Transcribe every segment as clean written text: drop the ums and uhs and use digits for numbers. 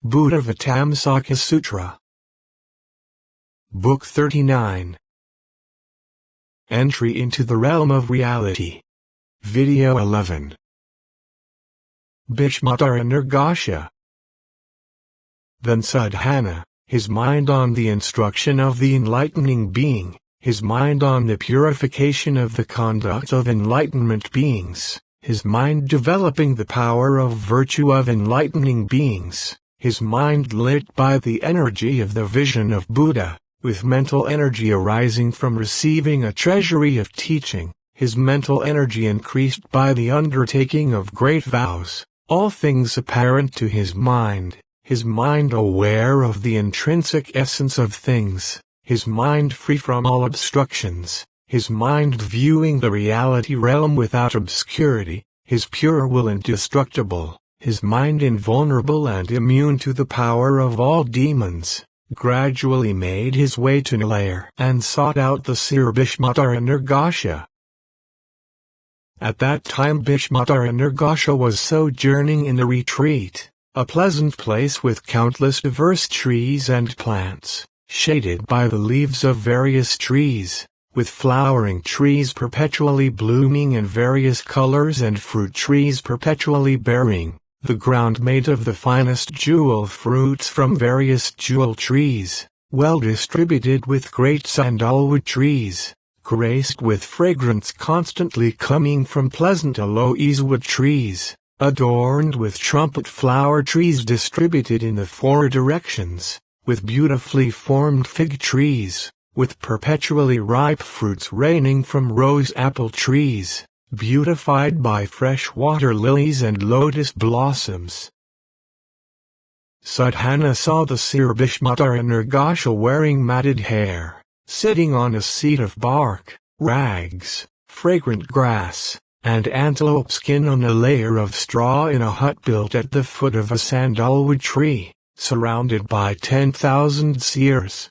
Buddhāvataṃsaka Sutra. Book 39. Entry into the Realm of Reality. Video 11. Bhishmatara. Then Sadhana, his mind on the instruction of the enlightening being, his mind on the purification of the conduct of enlightenment beings, his mind developing the power of virtue of enlightening beings, his mind lit by the energy of the vision of Buddha, with mental energy arising from receiving a treasury of teaching, his mental energy increased by the undertaking of great vows, all things apparent to his mind aware of the intrinsic essence of things, his mind free from all obstructions, his mind viewing the reality realm without obscurity, his pure will indestructible, his mind invulnerable and immune to the power of all demons, gradually made his way to Nalayer and sought out the seer Bhishmatara. At that time Bhishmatara was sojourning in a retreat, a pleasant place with countless diverse trees and plants, shaded by the leaves of various trees, with flowering trees perpetually blooming in various colors and fruit trees perpetually bearing, the ground made of the finest jewel fruits from various jewel trees, well distributed with great sandalwood trees, graced with fragrance constantly coming from pleasant aloeswood trees, adorned with trumpet flower trees distributed in the four directions, with beautifully formed fig trees, with perpetually ripe fruits raining from rose apple trees, beautified by fresh water lilies and lotus blossoms. Sadhana saw the seer Bhishmatara wearing matted hair, sitting on a seat of bark, rags, fragrant grass, and antelope skin on a layer of straw in a hut built at the foot of a sandalwood tree, surrounded by 10,000 seers.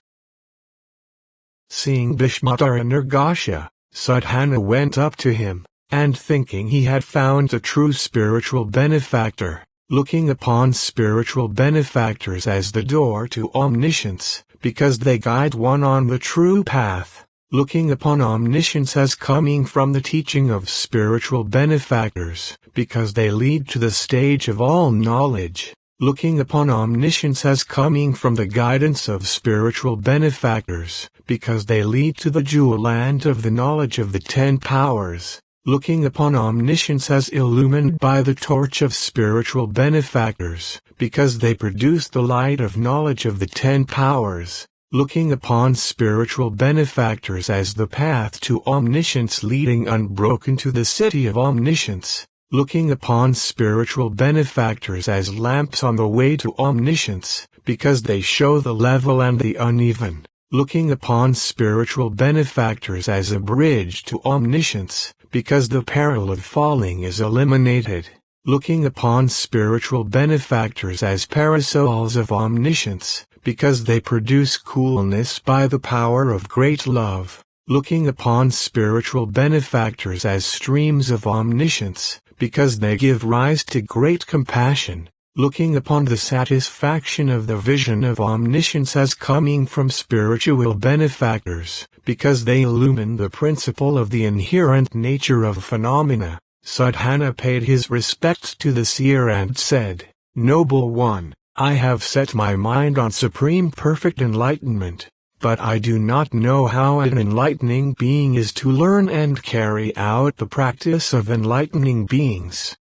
Seeing Bhishmatara, Sadhana went up to him, and thinking he had found a true spiritual benefactor, looking upon spiritual benefactors as the door to omniscience, because they guide one on the true path, looking upon omniscience as coming from the teaching of spiritual benefactors, because they lead to the stage of all knowledge, looking upon omniscience as coming from the guidance of spiritual benefactors, because they lead to the jewel land of the knowledge of the 10 powers, looking upon omniscience as illumined by the torch of spiritual benefactors, because they produce the light of knowledge of the 10 powers, looking upon spiritual benefactors as the path to omniscience leading unbroken to the city of omniscience, looking upon spiritual benefactors as lamps on the way to omniscience, because they show the level and the uneven, looking upon spiritual benefactors as a bridge to omniscience, because the peril of falling is eliminated, looking upon spiritual benefactors as parasols of omniscience, because they produce coolness by the power of great love, looking upon spiritual benefactors as streams of omniscience, because they give rise to great compassion, looking upon the satisfaction of the vision of omniscience as coming from spiritual benefactors, because they illumine the principle of the inherent nature of phenomena. Sadhana paid his respects to the seer and said, "Noble one, I have set my mind on supreme perfect enlightenment, but I do not know how an enlightening being is to learn and carry out the practice of enlightening beings.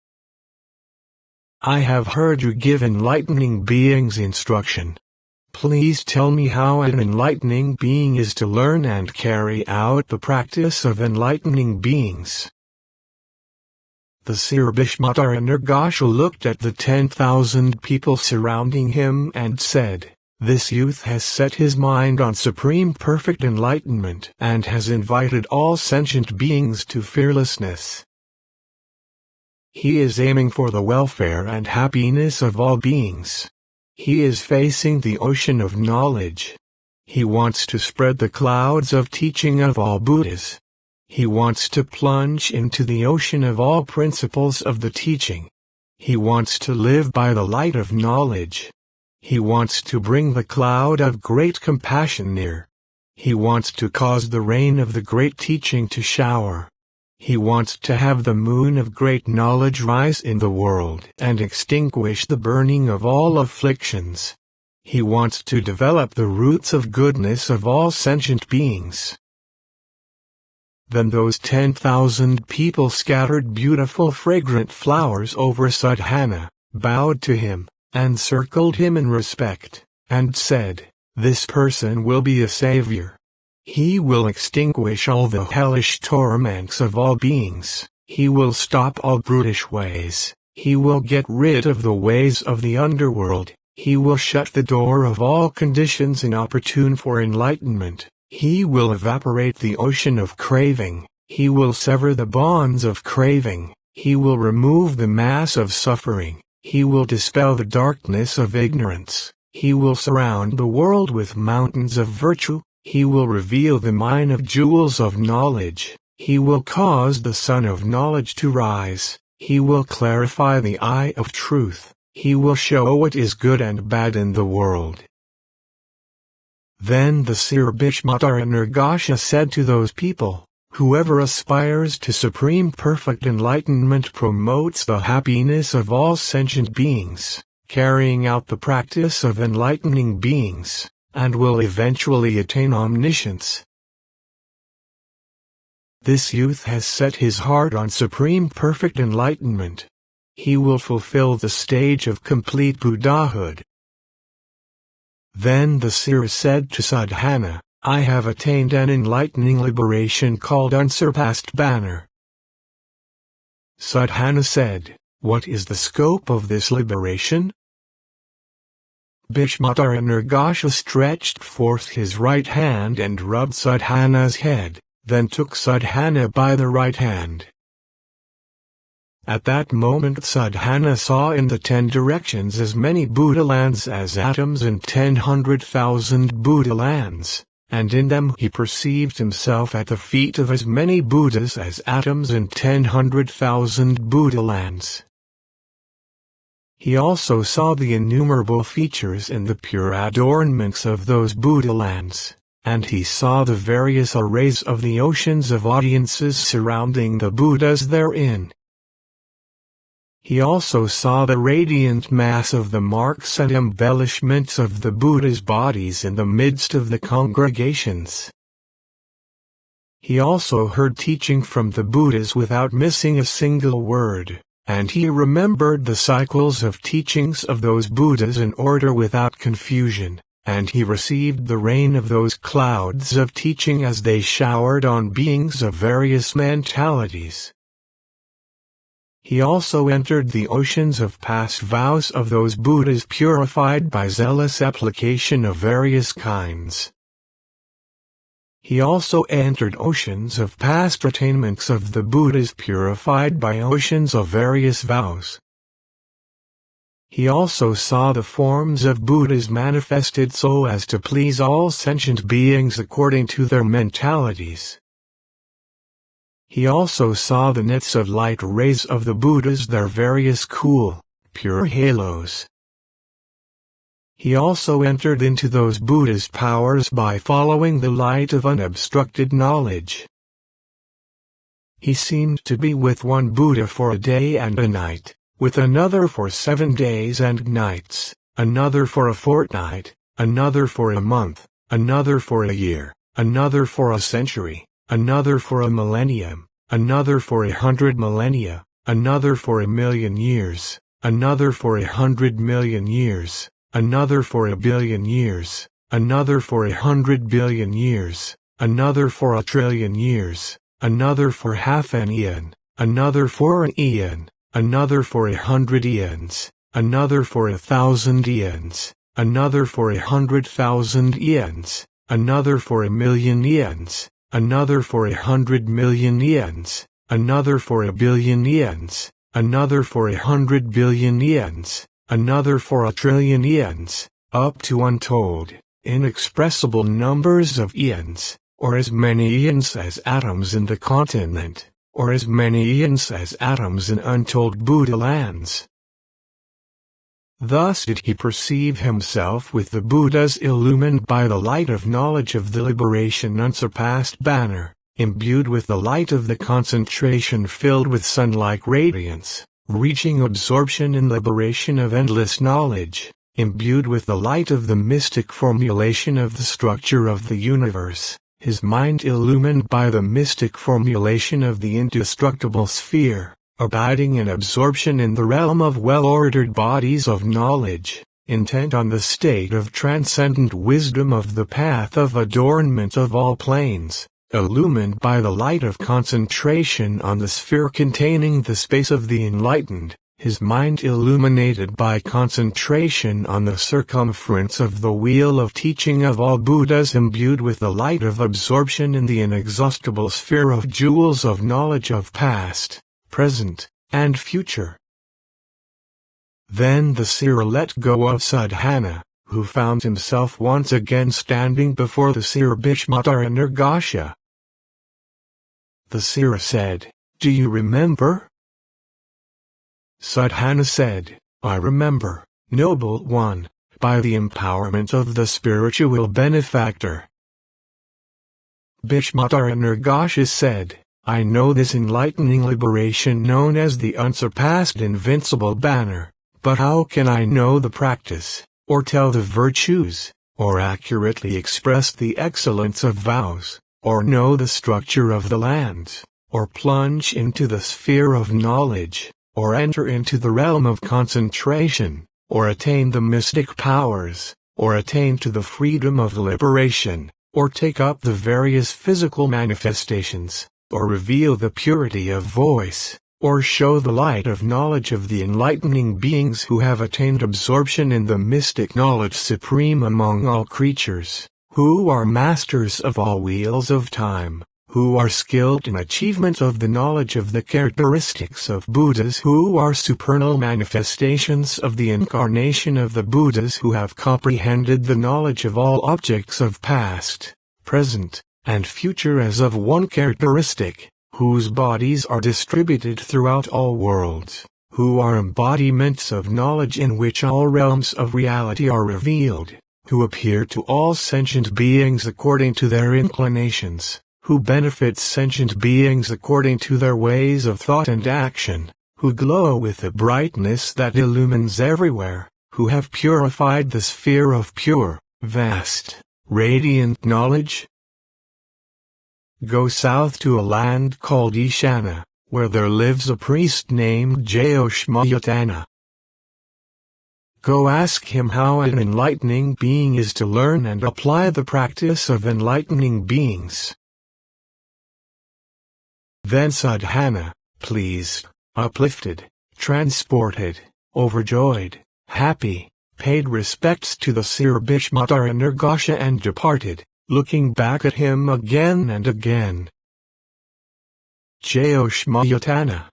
I have heard you give enlightening beings instruction. Please tell me how an enlightening being is to learn and carry out the practice of enlightening beings." The seer Bhishmatara looked at the 10,000 people surrounding him and said, "This youth has set his mind on supreme perfect enlightenment and has invited all sentient beings to fearlessness. He is aiming for the welfare and happiness of all beings. He is facing the ocean of knowledge. He wants to spread the clouds of teaching of all Buddhas. He wants to plunge into the ocean of all principles of the teaching. He wants to live by the light of knowledge. He wants to bring the cloud of great compassion near. He wants to cause the rain of the great teaching to shower. He wants to have the moon of great knowledge rise in the world and extinguish the burning of all afflictions. He wants to develop the roots of goodness of all sentient beings. Then those 10,000 people scattered beautiful fragrant flowers over Sadhana, bowed to him, and circled him in respect, and said, "This person will be a savior. He will extinguish all the hellish torments of all beings. He will stop all brutish ways. He will get rid of the ways of the underworld. He will shut the door of all conditions inopportune for enlightenment. He will evaporate the ocean of craving. He will sever the bonds of craving. He will remove the mass of suffering. He will dispel the darkness of ignorance. He will surround the world with mountains of virtue. He will reveal the mine of jewels of knowledge. He will cause the sun of knowledge to rise. He will clarify the eye of truth. He will show what is good and bad in the world." Then the seer Bhishmatara said to those people, "Whoever aspires to supreme perfect enlightenment promotes the happiness of all sentient beings, carrying out the practice of enlightening beings, and will eventually attain omniscience. This youth has set his heart on supreme perfect enlightenment. He will fulfill the stage of complete Buddhahood." Then the seer said to Sadhana, "I have attained an enlightening liberation called unsurpassed banner." Sadhana said, "What is the scope of this liberation?" Bhishmatara stretched forth his right hand and rubbed Sadhana's head, then took Sadhana by the right hand. At that moment Sadhana saw in the 10 directions as many Buddha lands as atoms in 10,100,000 Buddha lands, and in them he perceived himself at the feet of as many Buddhas as atoms in 10,100,000 Buddha lands. He also saw the innumerable features and the pure adornments of those Buddha lands, and he saw the various arrays of the oceans of audiences surrounding the Buddhas therein. He also saw the radiant mass of the marks and embellishments of the Buddha's bodies in the midst of the congregations. He also heard teaching from the Buddhas without missing a single word, and he remembered the cycles of teachings of those Buddhas in order without confusion, and he received the rain of those clouds of teaching as they showered on beings of various mentalities. He also entered the oceans of past vows of those Buddhas purified by zealous application of various kinds. He also entered oceans of past attainments of the Buddhas purified by oceans of various vows. He also saw the forms of Buddhas manifested so as to please all sentient beings according to their mentalities. He also saw the nets of light rays of the Buddhas, their various cool, pure halos. He also entered into those Buddhas' powers by following the light of unobstructed knowledge. He seemed to be with one Buddha for a day and a night, with another for 7 days and nights, another for a fortnight, another for a month, another for a year, another for a century, another for a millennium, another for 100 millennia, another for 1,000,000 years, another for 100 million years, another for 1,000,000,000 years, another for 100 billion years, another for 1,000,000,000,000 years, another for half an eon, another for an eon, another for 100 eons, another for 1,000 eons, another for 100,000 eons, another for 1,000,000 eons, another for 100 million eons, another for 1,000,000,000 eons, another for 100 billion eons, another for 1,000,000,000,000 eons, up to untold, inexpressible numbers of eons, or as many eons as atoms in the continent, or as many eons as atoms in untold Buddha lands. Thus did he perceive himself with the Buddhas illumined by the light of knowledge of the liberation unsurpassed banner, imbued with the light of the concentration filled with sun-like radiance, reaching absorption in liberation of endless knowledge, imbued with the light of the mystic formulation of the structure of the universe, his mind illumined by the mystic formulation of the indestructible sphere, abiding in absorption in the realm of well-ordered bodies of knowledge, intent on the state of transcendent wisdom of the path of adornment of all planes, illumined by the light of concentration on the sphere containing the space of the enlightened, his mind illuminated by concentration on the circumference of the wheel of teaching of all Buddhas imbued with the light of absorption in the inexhaustible sphere of jewels of knowledge of past, present, and future. Then the seer let go of Sadhana, who found himself once again standing before the seer Bhishmatara. The seer said, "Do you remember?" Sadhana said, "I remember, noble one, by the empowerment of the spiritual benefactor." Bhishmatara said, "I know this enlightening liberation known as the unsurpassed invincible banner, but how can I know the practice, or tell the virtues, or accurately express the excellence of vows, or know the structure of the lands, or plunge into the sphere of knowledge, or enter into the realm of concentration, or attain the mystic powers, or attain to the freedom of liberation, or take up the various physical manifestations, or reveal the purity of voice, or show the light of knowledge of the enlightening beings who have attained absorption in the mystic knowledge supreme among all creatures, who are masters of all wheels of time, who are skilled in achievement of the knowledge of the characteristics of Buddhas, who are supernal manifestations of the incarnation of the Buddhas, who have comprehended the knowledge of all objects of past, present, and future as of one characteristic, whose bodies are distributed throughout all worlds, who are embodiments of knowledge in which all realms of reality are revealed, who appear to all sentient beings according to their inclinations, who benefit sentient beings according to their ways of thought and action, who glow with a brightness that illumines everywhere, who have purified the sphere of pure, vast, radiant knowledge. Go south to a land called Ishana, where there lives a priest named Jyoshmayatana. Go ask him how an enlightening being is to learn and apply the practice of enlightening beings. Then Sadhana, pleased, uplifted, transported, overjoyed, happy, paid respects to the seer Bhishmatara and departed, looking back at him again and again. Jyoshmayatana.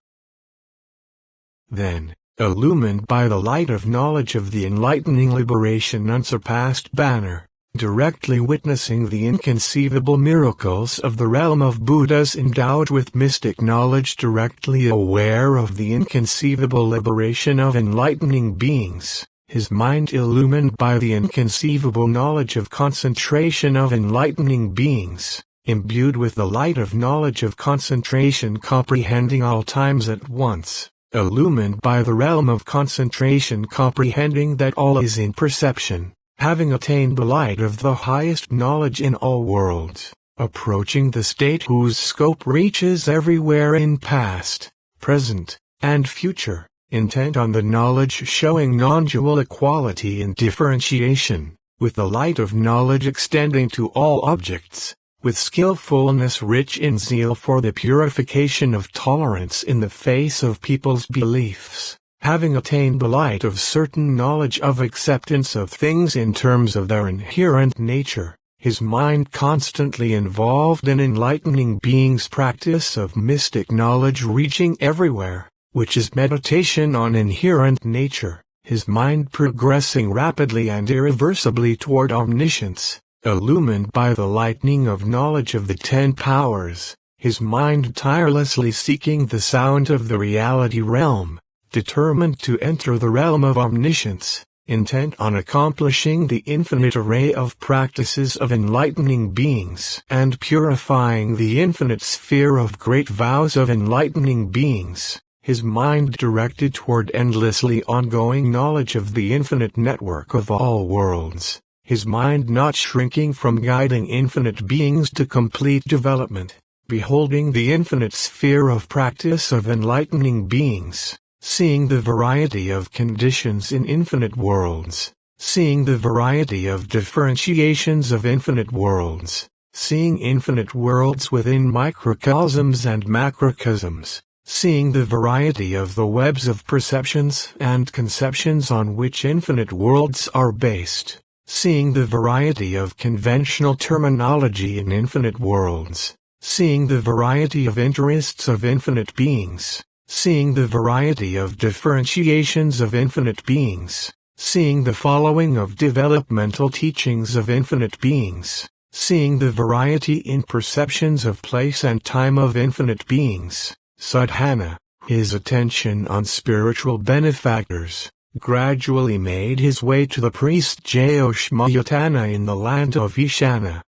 Then, illumined by the light of knowledge of the enlightening liberation unsurpassed banner, directly witnessing the inconceivable miracles of the realm of Buddhas endowed with mystic knowledge, directly aware of the inconceivable liberation of enlightening beings, his mind illumined by the inconceivable knowledge of concentration of enlightening beings, imbued with the light of knowledge of concentration comprehending all times at once, illumined by the realm of concentration comprehending that all is in perception, having attained the light of the highest knowledge in all worlds, approaching the state whose scope reaches everywhere in past, present, and future, intent on the knowledge showing non-dual equality and differentiation, with the light of knowledge extending to all objects, with skillfulness rich in zeal for the purification of tolerance in the face of people's beliefs, having attained the light of certain knowledge of acceptance of things in terms of their inherent nature, his mind constantly involved in enlightening beings' practice of mystic knowledge reaching everywhere, which is meditation on inherent nature, his mind progressing rapidly and irreversibly toward omniscience, illumined by the lightning of knowledge of the 10 powers, his mind tirelessly seeking the sound of the reality realm, determined to enter the realm of omniscience, intent on accomplishing the infinite array of practices of enlightening beings and purifying the infinite sphere of great vows of enlightening beings, his mind directed toward endlessly ongoing knowledge of the infinite network of all worlds, his mind not shrinking from guiding infinite beings to complete development, beholding the infinite sphere of practice of enlightening beings, seeing the variety of conditions in infinite worlds, seeing the variety of differentiations of infinite worlds, seeing infinite worlds within microcosms and macrocosms, seeing the variety of the webs of perceptions and conceptions on which infinite worlds are based, seeing the variety of conventional terminology in infinite worlds, seeing the variety of interests of infinite beings, seeing the variety of differentiations of infinite beings, seeing the following of developmental teachings of infinite beings, seeing the variety in perceptions of place and time of infinite beings, Sadhana, his attention on spiritual benefactors, gradually made his way to the priest Jyoshmayatana in the land of Ishana.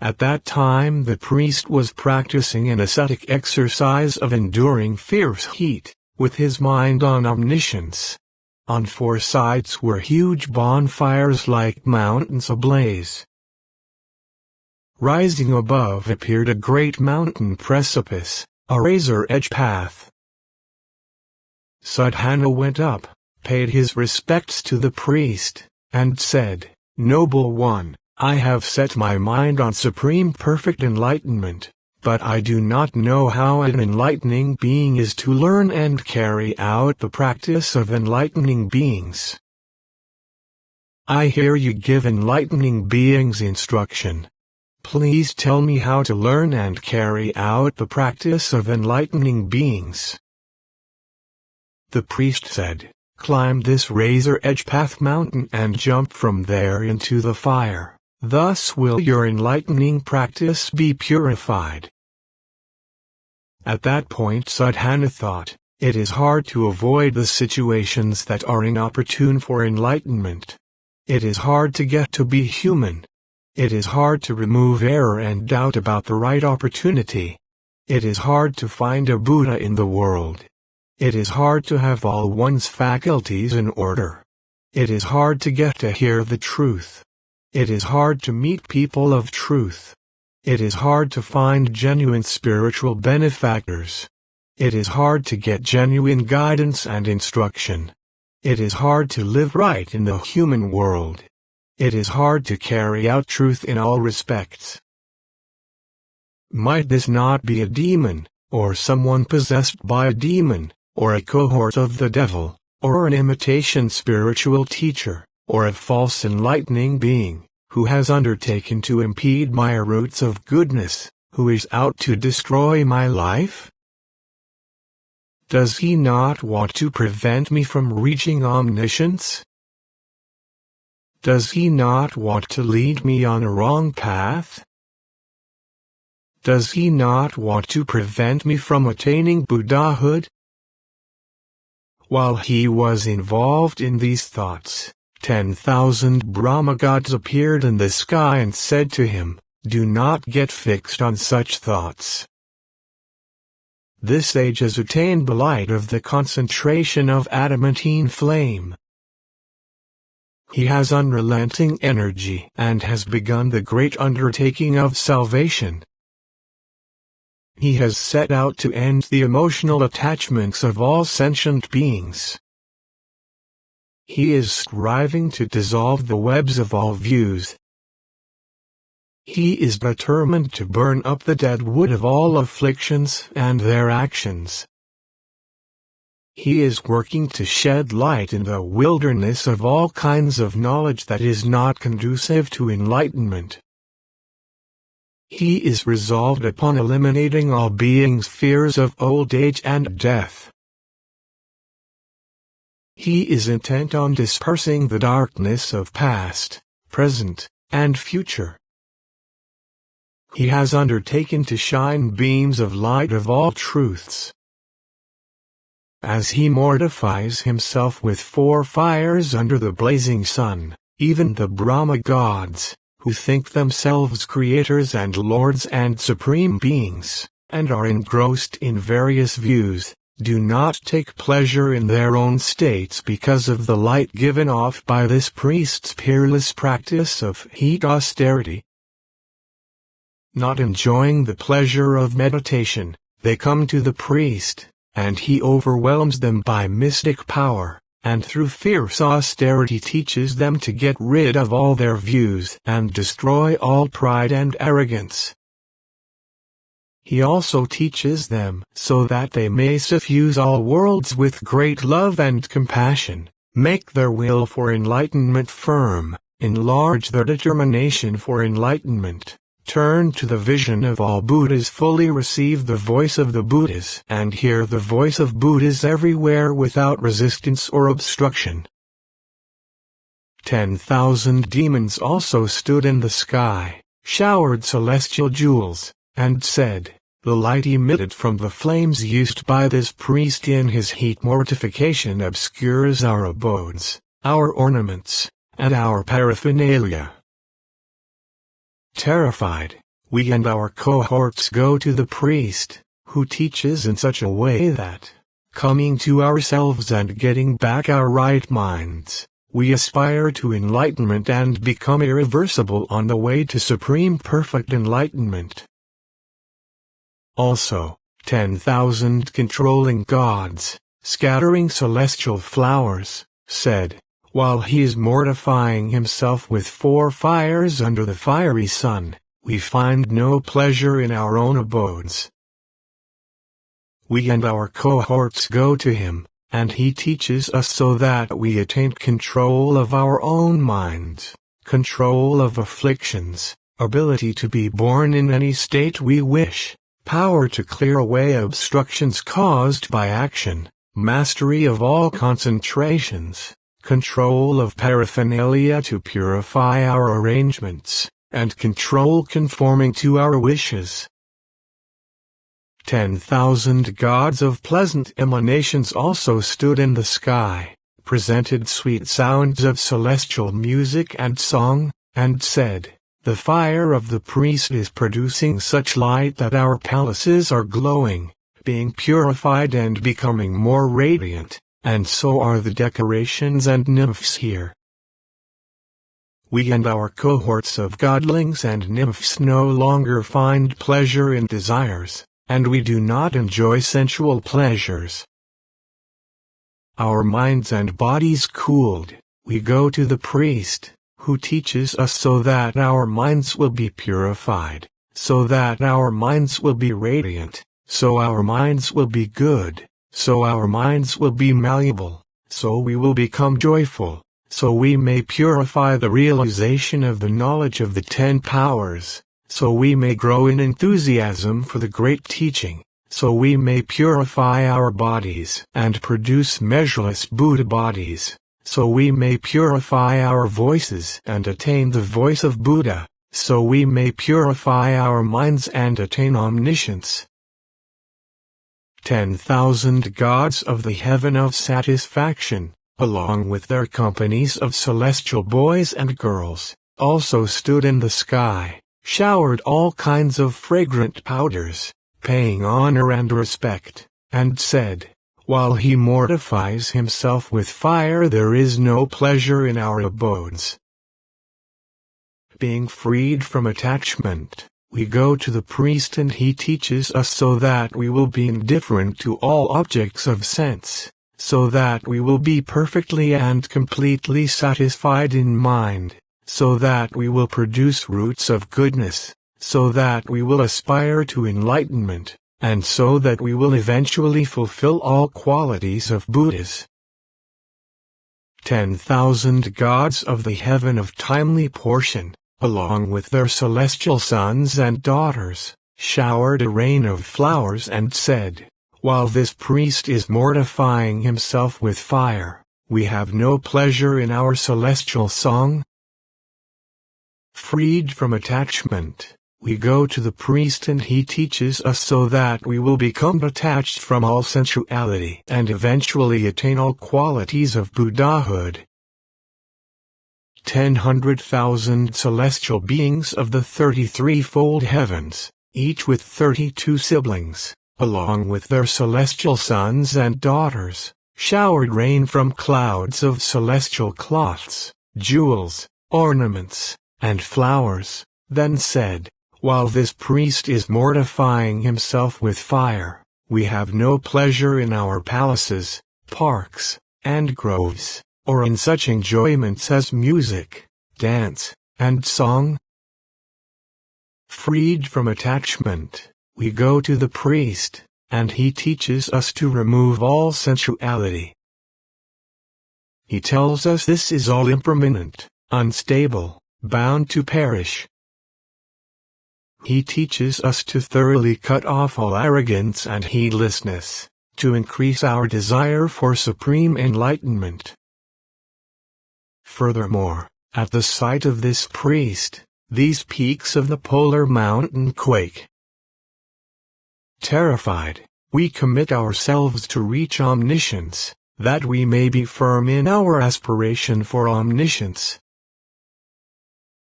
At that time the priest was practicing an ascetic exercise of enduring fierce heat, with his mind on omniscience. On four sides were huge bonfires like mountains ablaze. Rising above appeared a great mountain precipice, a razor-edge path. Sadhana went up, paid his respects to the priest, and said, "Noble one, I have set my mind on supreme perfect enlightenment, but I do not know how an enlightening being is to learn and carry out the practice of enlightening beings. I hear you give enlightening beings instruction. Please tell me how to learn and carry out the practice of enlightening beings." The priest said, "Climb this razor-edge path mountain and jump from there into the fire. Thus will your enlightening practice be purified." At that point Sadhana thought, it is hard to avoid the situations that are inopportune for enlightenment. It is hard to get to be human. It is hard to remove error and doubt about the right opportunity. It is hard to find a Buddha in the world. It is hard to have all one's faculties in order. It is hard to get to hear the truth. It is hard to meet people of truth. It is hard to find genuine spiritual benefactors. It is hard to get genuine guidance and instruction. It is hard to live right in the human world. It is hard to carry out truth in all respects. Might this not be a demon, or someone possessed by a demon, or a cohort of the devil, or an imitation spiritual teacher, or a false enlightening being, who has undertaken to impede my roots of goodness, who is out to destroy my life? Does he not want to prevent me from reaching omniscience? Does he not want to lead me on a wrong path? Does he not want to prevent me from attaining Buddhahood? While he was involved in these thoughts, 10,000 Brahma gods appeared in the sky and said to him, "Do not get fixed on such thoughts. This sage has attained the light of the concentration of adamantine flame. He has unrelenting energy and has begun the great undertaking of salvation. He has set out to end the emotional attachments of all sentient beings. He is striving to dissolve the webs of all views. He is determined to burn up the dead wood of all afflictions and their actions. He is working to shed light in the wilderness of all kinds of knowledge that is not conducive to enlightenment. He is resolved upon eliminating all beings' fears of old age and death. He is intent on dispersing the darkness of past, present, and future. He has undertaken to shine beams of light of all truths. As he mortifies himself with 4 fires under the blazing sun, even the Brahma gods, who think themselves creators and lords and supreme beings, and are engrossed in various views, do not take pleasure in their own states because of the light given off by this priest's peerless practice of heat austerity. Not enjoying the pleasure of meditation, they come to the priest, and he overwhelms them by mystic power, and through fierce austerity teaches them to get rid of all their views and destroy all pride and arrogance. He also teaches them so that they may suffuse all worlds with great love and compassion, make their will for enlightenment firm, enlarge their determination for enlightenment, turn to the vision of all Buddhas, fully receive the voice of the Buddhas, and hear the voice of Buddhas everywhere without resistance or obstruction. 10,000 demons also stood in the sky, showered celestial jewels, and said, "The light emitted from the flames used by this priest in his heat mortification obscures our abodes, our ornaments, and our paraphernalia." Terrified, we and our cohorts go to the priest, who teaches in such a way that, coming to ourselves and getting back our right minds, we aspire to enlightenment and become irreversible on the way to supreme perfect enlightenment. Also, 10,000 controlling gods, scattering celestial flowers, said, while he is mortifying himself with 4 fires under the fiery sun, we find no pleasure in our own abodes. We and our cohorts go to him, and he teaches us so that we attain control of our own minds, control of afflictions, ability to be born in any state we wish, power to clear away obstructions caused by action, mastery of all concentrations, control of paraphernalia to purify our arrangements, and control conforming to our wishes. 10,000 gods of pleasant emanations also stood in the sky, presented sweet sounds of celestial music and song, and said, "The fire of the priest is producing such light that our palaces are glowing, being purified and becoming more radiant, and so are the decorations and nymphs here." We and our cohorts of godlings and nymphs no longer find pleasure in desires, and we do not enjoy sensual pleasures. Our minds and bodies cooled, we go to the priest, who teaches us so that our minds will be purified, so that our minds will be radiant, so our minds will be good, so our minds will be malleable, so we will become joyful, so we may purify the realization of the knowledge of the 10 powers, so we may grow in enthusiasm for the great teaching, so we may purify our bodies and produce measureless Buddha bodies, so we may purify our voices and attain the voice of Buddha, so we may purify our minds and attain omniscience. 10,000 gods of the heaven of satisfaction, along with their companies of celestial boys and girls, also stood in the sky, showered all kinds of fragrant powders, paying honor and respect, and said, "While he mortifies himself with fire, there is no pleasure in our abodes." Being freed from attachment, we go to the priest and he teaches us so that we will be indifferent to all objects of sense, so that we will be perfectly and completely satisfied in mind, so that we will produce roots of goodness, so that we will aspire to enlightenment, and so that we will eventually fulfill all qualities of Buddhas. 10,000 gods of the heaven of timely portion, along with their celestial sons and daughters, showered a rain of flowers and said, "While this priest is mortifying himself with fire, we have no pleasure in our celestial song." Freed from attachment, we go to the priest and he teaches us so that we will become detached from all sensuality and eventually attain all qualities of Buddhahood. 100,000 celestial beings of the 33-fold heavens, each with 32 siblings, along with their celestial sons and daughters, showered rain from clouds of celestial cloths, jewels, ornaments, and flowers, then said, "While this priest is mortifying himself with fire, we have no pleasure in our palaces, parks, and groves, or in such enjoyments as music, dance, and song." Freed from attachment, we go to the priest, and he teaches us to remove all sensuality. He tells us this is all impermanent, unstable, bound to perish. He teaches us to thoroughly cut off all arrogance and heedlessness, to increase our desire for supreme enlightenment. Furthermore, at the sight of this priest, these peaks of the polar mountain quake. Terrified, we commit ourselves to reach omniscience, that we may be firm in our aspiration for omniscience.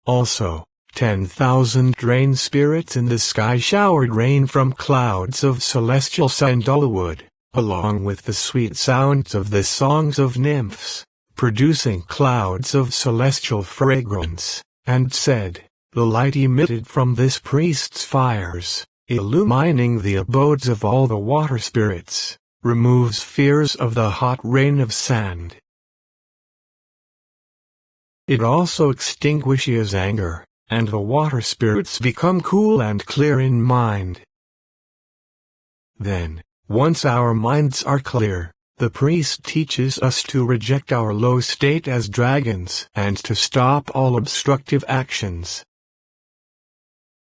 Also, 10,000 rain spirits in the sky showered rain from clouds of celestial sandalwood, along with the sweet sounds of the songs of nymphs, producing clouds of celestial fragrance, and said, "The light emitted from this priest's fires, illumining the abodes of all the water spirits, removes fears of the hot rain of sand. It also extinguishes anger, and the water spirits become cool and clear in mind." Then, once our minds are clear, the priest teaches us to reject our low state as dragons and to stop all obstructive actions.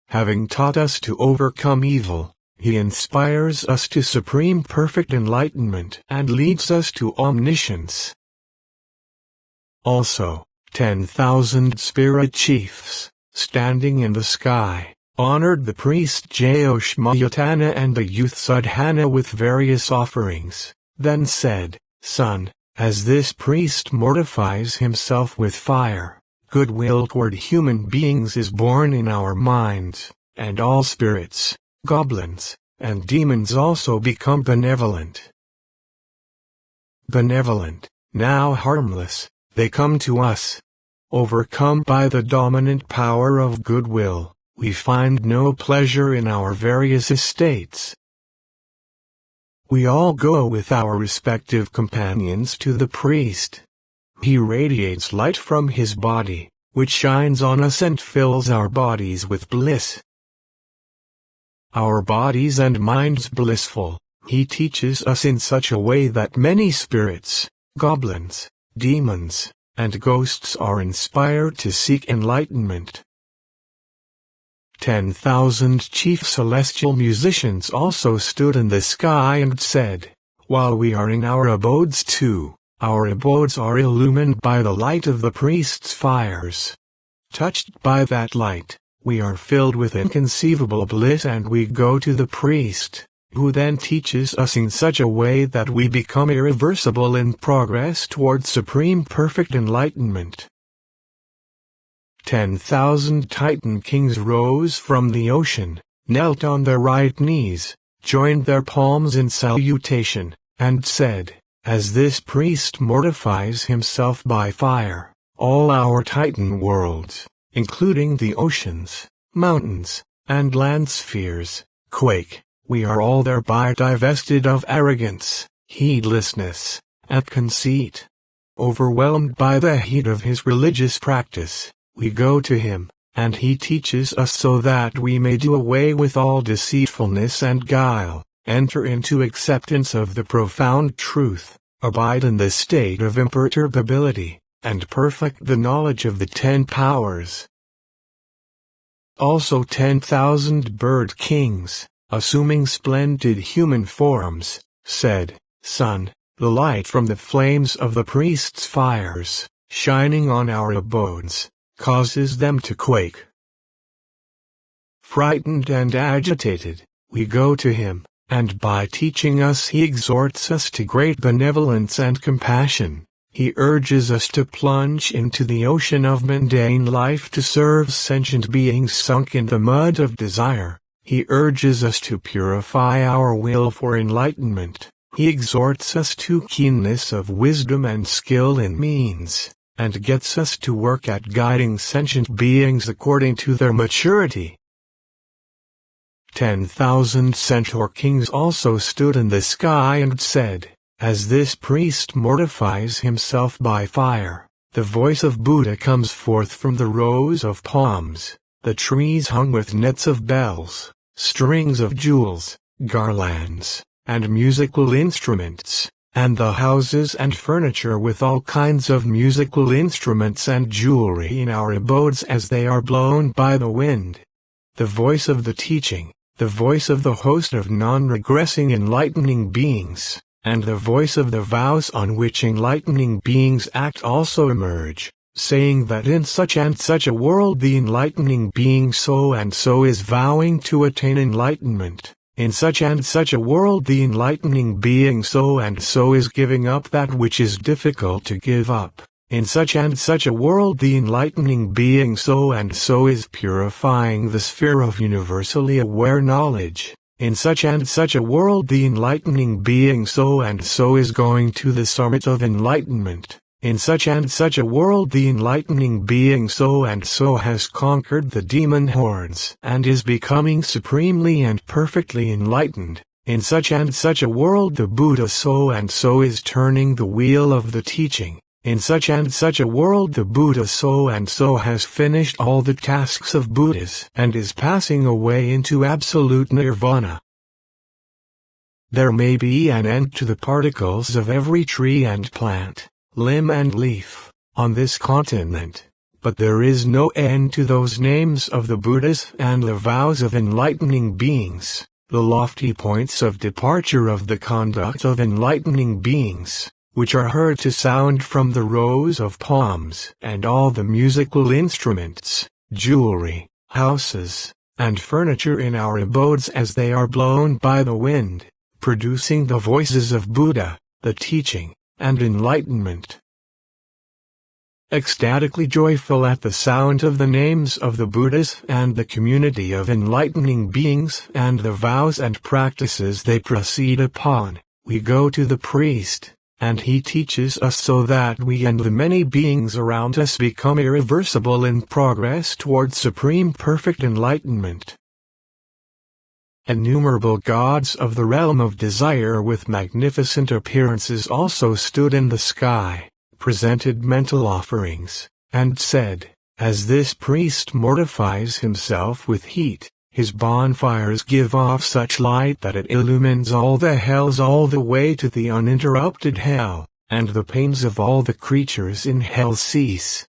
Having taught us to overcome evil, he inspires us to supreme perfect enlightenment and leads us to omniscience. Also, 10,000 spirit chiefs, standing in the sky, honored the priest Jayoshmayatana and the youth Sudhana with various offerings, then said, "Son, as this priest mortifies himself with fire, goodwill toward human beings is born in our minds, and all spirits, goblins, and demons also become benevolent. Benevolent, now harmless, they come to us. Overcome by the dominant power of goodwill, we find no pleasure in our various estates. We all go with our respective companions to the priest. He radiates light from his body, which shines on us and fills our bodies with bliss. Our bodies and minds blissful, he teaches us in such a way that many spirits, goblins, demons, and ghosts are inspired to seek enlightenment. 10,000 chief celestial musicians also stood in the sky and said, "While we are in our abodes too, our abodes are illumined by the light of the priest's fires. Touched by that light, we are filled with inconceivable bliss and we go to the priest, who then teaches us in such a way that we become irreversible in progress towards supreme perfect enlightenment." 10,000 Titan kings rose from the ocean, knelt on their right knees, joined their palms in salutation, and said, "As this priest mortifies himself by fire, all our Titan worlds, including the oceans, mountains, and land spheres, quake. We are all thereby divested of arrogance, heedlessness, and conceit. Overwhelmed by the heat of his religious practice, we go to him, and he teaches us so that we may do away with all deceitfulness and guile, enter into acceptance of the profound truth, abide in the state of imperturbability, and perfect the knowledge of the 10 powers." Also 10,000 bird kings, assuming splendid human forms, said, "Son, the light from the flames of the priest's fires, shining on our abodes, causes them to quake." frightened and agitated, we go to him, and by teaching us he exhorts us to great benevolence and compassion. He urges us to plunge into the ocean of mundane life to serve sentient beings sunk in the mud of desire. He urges us to purify our will for enlightenment. He exhorts us to keenness of wisdom and skill in means, and gets us to work at guiding sentient beings according to their maturity. 10,000 centaur kings also stood in the sky and said, as this priest mortifies himself by fire, the voice of Buddha comes forth from the rows of palms, the trees hung with nets of bells, strings of jewels, garlands, and musical instruments, and the houses and furniture with all kinds of musical instruments and jewelry in our abodes as they are blown by the wind. The voice of the teaching, the voice of the host of non-regressing enlightening beings, and the voice of the vows on which enlightening beings act also emerge, saying that in such and such a world the enlightening being so and so is vowing to attain enlightenment. In such and such a world the enlightening being so and so is giving up that which is difficult to give up. In such and such a world the enlightening being so and so is purifying the sphere of universally aware knowledge. In such and such a world the enlightening being so and so is going to the summit of enlightenment. In such and such a world the enlightening being so and so has conquered the demon hordes and is becoming supremely and perfectly enlightened. In such and such a world the Buddha so and so is turning the wheel of the teaching. In such and such a world the Buddha so and so has finished all the tasks of Buddhas and is passing away into absolute nirvana. There may be an end to the particles of every tree and plant, limb and leaf, on this continent, but there is no end to those names of the Buddhas and the vows of enlightening beings, the lofty points of departure of the conduct of enlightening beings, which are heard to sound from the rows of palms and all the musical instruments, jewelry, houses, and furniture in our abodes as they are blown by the wind, producing the voices of Buddha, the teaching, and enlightenment. Ecstatically joyful at the sound of the names of the Buddhas and the community of enlightening beings and the vows and practices they proceed upon, we go to the priest, and he teaches us so that we and the many beings around us become irreversible in progress towards supreme perfect enlightenment. Innumerable gods of the realm of desire with magnificent appearances also stood in the sky, presented mental offerings, and said, as this priest mortifies himself with heat, his bonfires give off such light that it illumines all the hells all the way to the uninterrupted hell, and the pains of all the creatures in hell cease.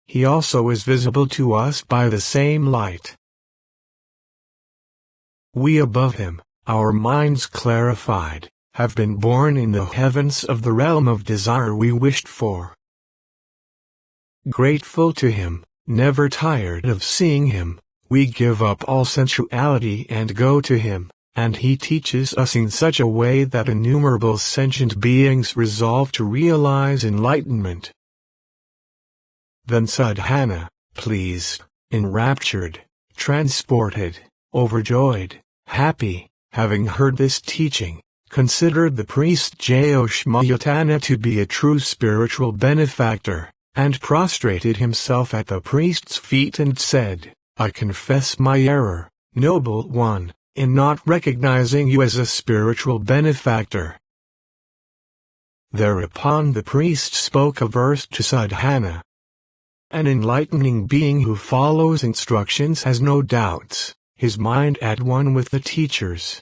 He also is visible to us by the same light. We above him, our minds clarified, have been born in the heavens of the realm of desire we wished for. Grateful to him, never tired of seeing him, we give up all sensuality and go to him, and he teaches us in such a way that innumerable sentient beings resolve to realize enlightenment. Then Sadhana, pleased, enraptured, transported, overjoyed, happy, having heard this teaching, considered the priest Jyoshmayatana to be a true spiritual benefactor, and prostrated himself at the priest's feet and said, I confess my error, noble one, in not recognizing you as a spiritual benefactor. Thereupon the priest spoke a verse to Sadhana. An enlightening being who follows instructions has no doubts, his mind at one with the teachers.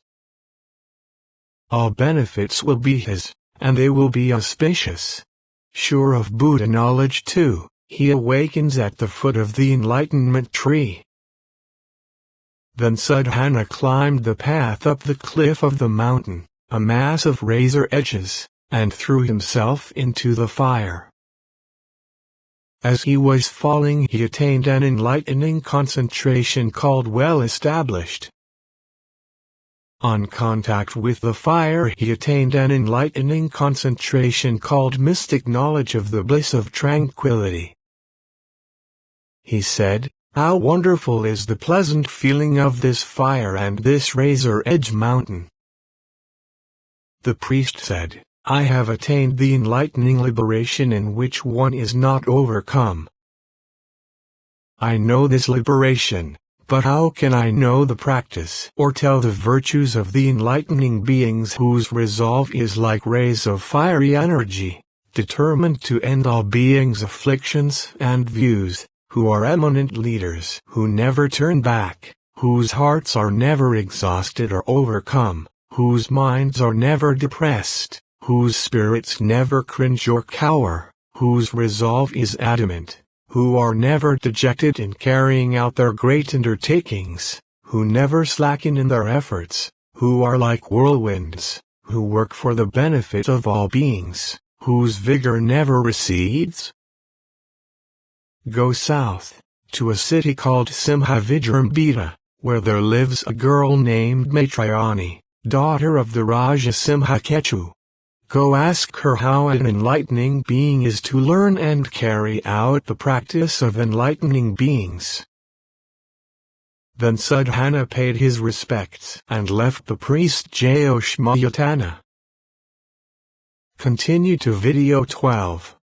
All benefits will be his, and they will be auspicious. Sure of Buddha knowledge too, he awakens at the foot of the enlightenment tree. Then Sadhana climbed the path up the cliff of the mountain, a mass of razor edges, and threw himself into the fire. As he was falling, he attained an enlightening concentration called well-established. On contact with the fire, he attained an enlightening concentration called mystic knowledge of the bliss of tranquility. He said, "How wonderful is the pleasant feeling of this fire and this razor-edge mountain." The priest said, "I have attained the enlightening liberation in which one is not overcome. I know this liberation, but how can I know the practice or tell the virtues of the enlightening beings whose resolve is like rays of fiery energy, determined to end all beings' afflictions and views, who are eminent leaders who never turn back, whose hearts are never exhausted or overcome, whose minds are never depressed, whose spirits never cringe or cower, whose resolve is adamant, who are never dejected in carrying out their great undertakings, who never slacken in their efforts, who are like whirlwinds, who work for the benefit of all beings, whose vigor never recedes? Go south, to a city called Simhavijrambita, where there lives a girl named Maitrayani, daughter of the Raja Simhaketu. Go ask her how an enlightening being is to learn and carry out the practice of enlightening beings." Then Sadhana paid his respects and left the priest Jayoshmayatana. Continue to video 12.